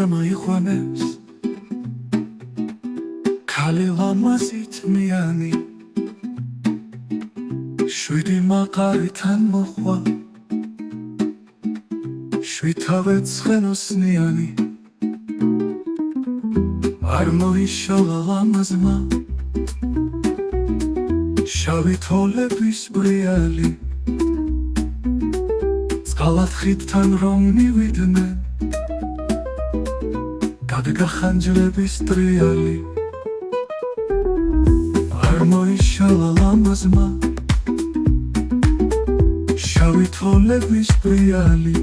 მოიყვანებს ქალი ლამაზით მიანი შვიდი მაყარიდან მოხვა შვიდავე ცხენოსნიანი არ მოიშალა ლამაზმა შავი თოლების ბრიალი წყალათხიდთან რომ მივიდნენ დადგა ხანჯლების ტრიალი არ მოიშალა ლამაზმა შავი თოლების ბრიალი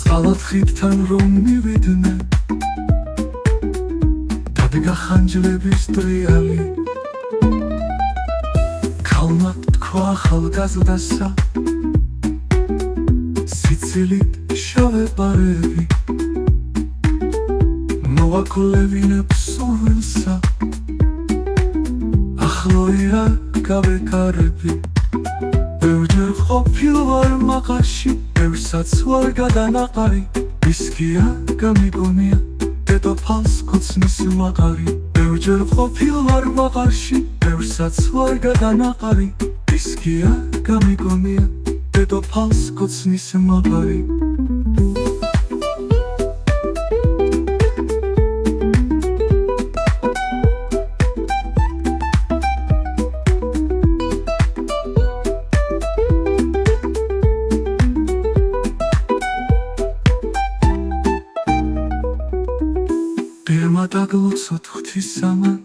წყალათხიდთან რომ მივიდნენ დადგა ხანჯლების ტრიალი ქალმა თქვა ახალგაზრდასა სიცილით შავე ბარები მოაკლევინებს სურვილსა ახლოია გავეკარები ბევრჯერ ყოფილ ვარ მაყარში ბევრსაც ვარ გადანაყარი ისკია გამიგონია დედოფალს კოცნის მაყარი ბევრჯერ ყოფილ ვარ მაყარში ბევრსაც ვარ გადანაყარი ისკია გამიგონია დედოფალს კოცნის მაყარი პირმა დაგლოცოთ ღვთისამან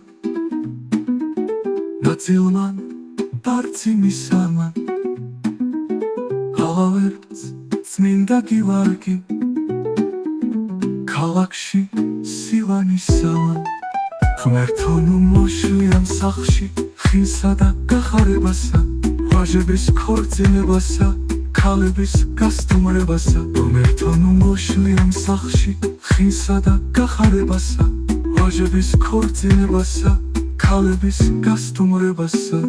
ნაწილმან ბარციმისამან ალავერც წმინდა გივარგი ქალაქში სივანისამან ღმერთონ უმოშვიან სახლში ხილსა და გახარებასა ვაჟების ქორწინებასა ქალების გასტუმრებასა ღმერთონ უმოშვიან სახლში ხილსა და გახარებასა ვაჟების ქორწინებასა ქალების გასტუმრებასა